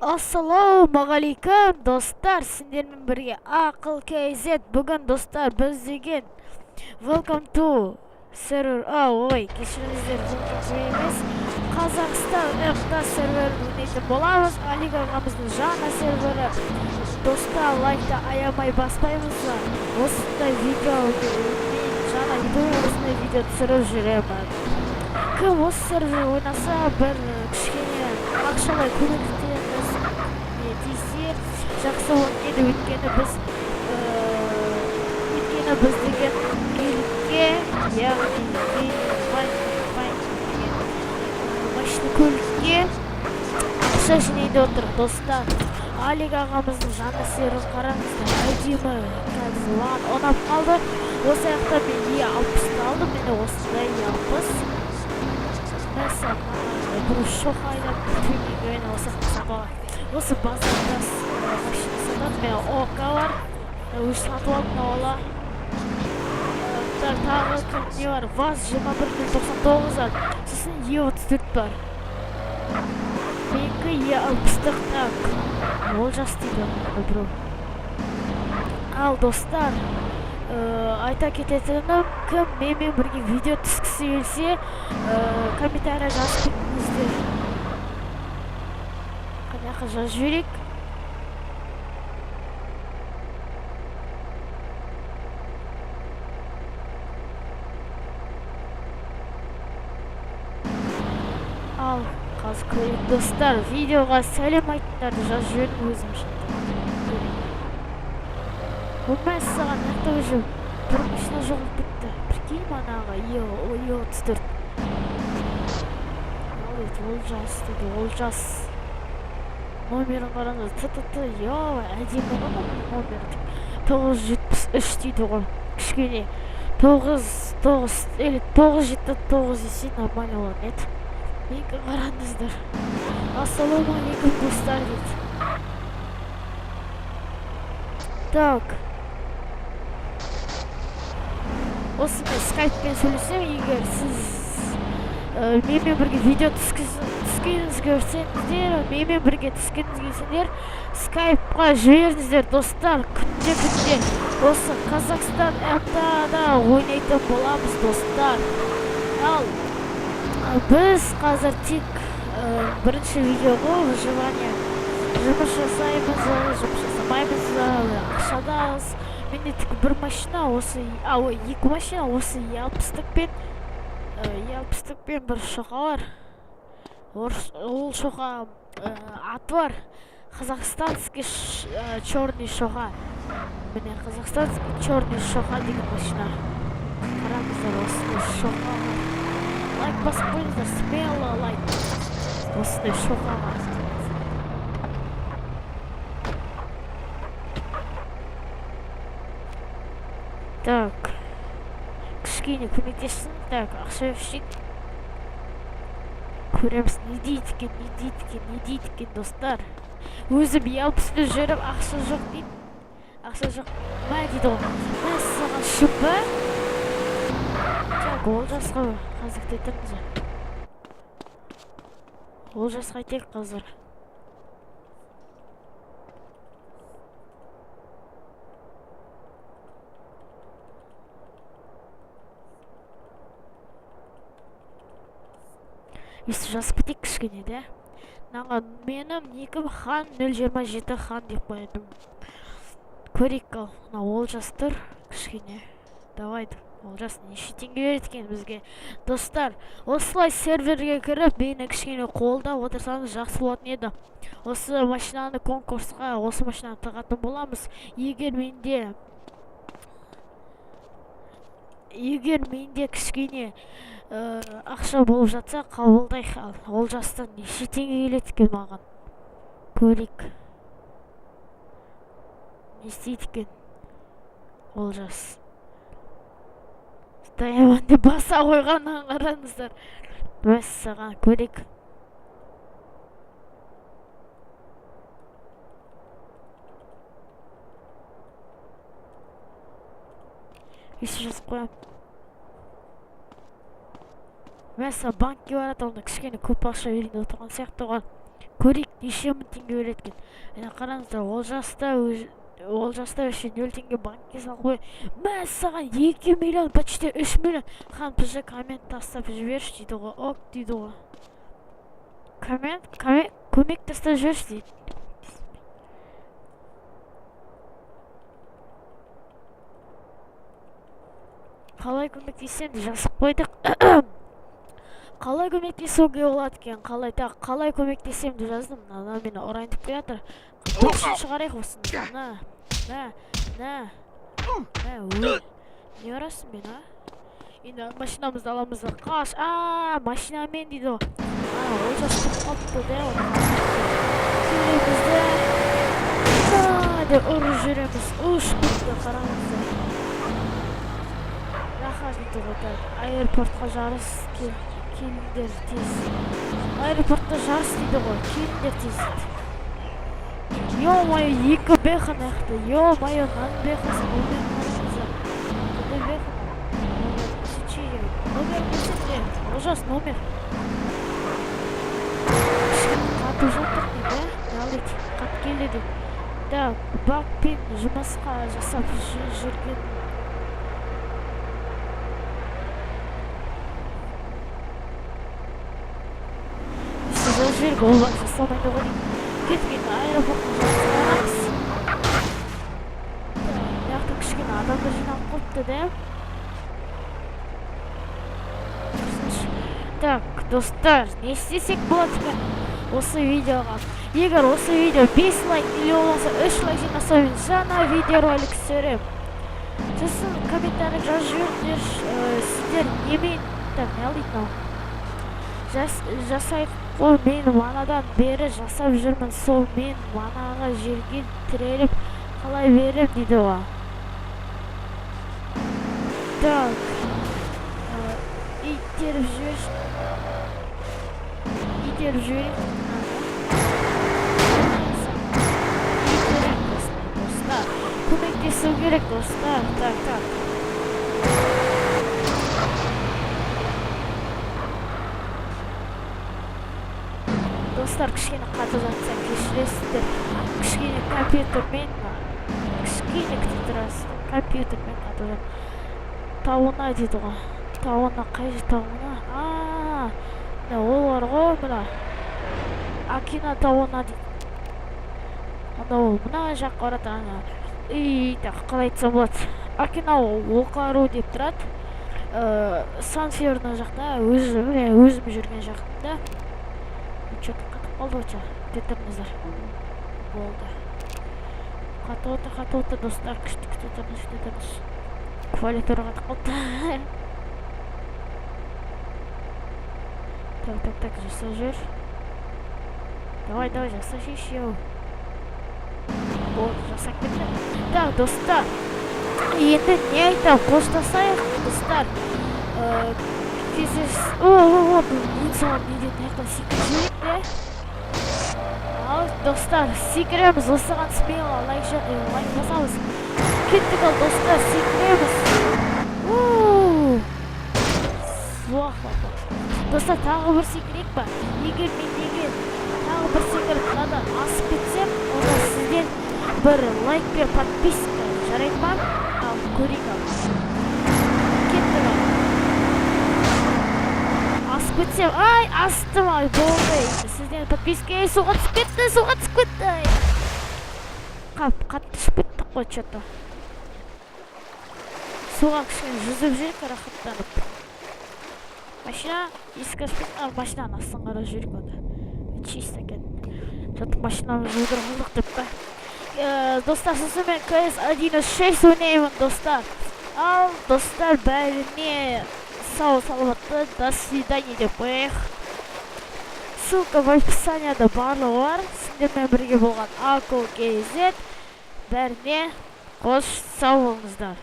Ассалаумағалейкум достар, сендермен бірге ақыл KZ. Бүгін достар біз деген Welcome to сервер, кешіріңіздер, Welcome to емес, Қазақстан ФТ серверін ойнайтын боламыз. Алик ағамыздың жаңа сервері. Достар, лайкты аямай баспаймыз. Осындай видео жаңа осындай видео түсіріп жүремін. Кім осы сервер ойнаса бір кішкене ақшалай көмектесеміз десе жақсы болады еді. Өйткені біз деген көлікке, яғни машина көлікке ақша жинайды отыр достар. Алик ағамыздың жаңа серверін қараңыздар. Әдемі қазылан ұнап қалды. Осы аяқта мен E60 алдым, мені осындай E60. Бұл шоқ айдап төмегін осы базарда машина сатады. Мен ОК бар, өз сатып алдым аула. Тағы не бар, ВАЗ 2199 бар, сосын E34 бар. Менгі E60 Олжас дейді бро. Ал достар, айта кететінім, кім менімен бірге видео түскісі келсе, комментария жазып кетіңіздер. Қанақы жазып жіберейік. Ал қазір көрейік достар, видеоға сәлем айтыңдарды жазып жібердім өзім үшін. Болмай саған әкті уже бір машина жоғылып кетті. Прикинь манағы E34. Олжас дейді, Олжас. Номерін қараңыз, әдемі номер. 973 дейді ғой, кішкене. 979 десе нормально olan еді. Менгі қараңыздар. Ассалаумағалейкум достар дейді. Так. Осы мен скайппен сөйлесем, егер сіз менімен бірге видео түскеніңіз көрсеңіздер, менімен бірге түскеніңіз келсеңдер, скайпқа жіберіңіздер достар. Күнде осы Қазақстан ФТ-да ойнайтын боламыз достар. Ал біз қазір тек бірінші видеоға выживание жұмыс жасаймыз, жұмыс жасамаймыз, ақшадамыз. Менде тек бір машина, екі машина, осы E60-пен бір шоқа бар. Ол шоқа аты бар. Қазақстанский черный шоқа. Міне Қазақстанский черный шоқа деген машина. Қараңыздар, осындай шоқа бар. Лайк басып қойыңыздар, смело лайк. Осындай шоқа бар. Так, кішкене көмектесін. Так, ақша өшейік. Көреміз, не дейді екен достар. Өзім E60-пен жүріп, ақша жоқ дейді. Ақша жоқ, ма дейді ғой. Мен саған шүмбі. Так, Олжасқа қазір кетіріңіз. Олжасқа айтайық қазір. Есі жазып кетейік кішкене де. Менің никім хан 027 хан деп қойдым. Көрейік ал. Олжас тұр кішкене. Давайды. Олжас неше теңге береді екен бізге. Достар, осылай серверге кіріп, мені кішкене қолдап отырсаңыз жақсы болатын еді. Осы машинаны конкурсқа, осы машинаны тағатын боламыз. Егер менде кішкене ақша болып жатса, қабылдайық. Олжастан неше теңге келеді екен маған. Көрейік. Не істейді екен Олжас. Дайаман деп баса қойғаннан қараңыздар. Мәссаған, көрейік. Есі жазып қоям. Мәса банкке барады, оны кішкене көп ақша берейін отырған сияқты ғой. Көрейік неше мың теңге береді екен. Міне қараңыздар, Олжаста үшін 0 теңге банкке салып қой. Мәссаған 2 миллион, почти 3 миллион. Хан пж коммент тастап жіберші дейді ғой. Ок дейді ғой. Көмек тастап жіберші дейді. Қалай көмектесем де жазып қойдық. Қалай көмектесуге болады екен, қалай көмектесем де жаздым. Мына мені ұрайын деп келатыр. Бұқшын шығарайық осыны. Не ұрасың мен, а? Енді машинамызды аламыз да қаш. Машинамен дейді ғой. Олжас тұрып қалыпты да. Келемізді. Деп ұрып жүреміз. Үш күнді қараңызды. Дейді ғой, аэропортқа жарыс келіңдер тез. Аэропортқа жарыс дейді ғой, келіңдер тез. Ё-майо, 2 бехан ақты. Ё-майо, нан бехасы, номер қараңыздар. Қандай бехан? Номер көрсетте, Олжас номер. Қатып жатыр дейді, налет, қат келеді. Да, бакпен жұмысқа жасап жүрген. Жерге олар жасамайды ғой. Кеткен аэропортқа жасамаймыз. Яқты кішкене адамдар жинап қойыпты да. Так, достар, не істесек болады екен осы видеоға? Егер осы видео 5 лайк или болмаса 3 лайк жинаса, мен жаңа видеоролик түсірем. Сосын комментарий жазып жіберіңдер, сіздер немен не алайын? Жасайық қой, мен манадан бері жасап жүрмін, сол мен манаға жерге тіреліп қалай берем дейді ғой. Так, итеріп жіберейік. Достар, көмектесу керек, достар. Так. Достар, кішкене қатып жатсам кешіресіздер. Кішкене компьютермен қатып жатыр. Тауына дейді ғой. Тауына, қай жер тауына? Ол бар ғой, мына. Акина тауына дейді. Анда ол мына жаққа барады. Қалай айтсам болады. Акина оқару деп тұрады. Сан-Ферно жақта, өзім жүрген жақта. Что-то қатып қалды өте, кетіріңіздер. Болды. Қатып достар, күшті кетіріңіз. Квалитуры қатып қалды. Так, жаса жүр. Давай, жаса шешеу. Болды, жасап кетті. Так, достар, енді не айтам, қоштасайық, достар. Кездес... Инсан неден аяқтан секіріп жүрек те. Ал, достар, секіреміз, осыған смело лайк жасамыз. Кеттік ал, достар, секіреміз. Достар, тағы бір секірек па? Егер мен тағы бір секіріп мынадан асып кетсем, онда сізден бір лайк пен подписка жарайды ма? Ал, көрейік ал. Кеттік ал. Асып кетсем, астым ай, болды. Сізден подписка, суға түсіп кетті. Қатты түсіп кеттік қой, что-то. Суға кішкене жүзіп жүрек рахаттанып. Машина, ескі аспектар машинаның астын қарап жүрек онда. Чисто екен. Что-то машинаны жудырғылдық деп па. Достар, сосын мен CS 1.6 ойнаймын, достар. Ал, достар, бәріне сау саламатты, до свидания деп қояйық. Ссылка в описанияда барлығы бар. Сіздермен бірге болған AKKZ. Бәріне қош, сау болыңыздар.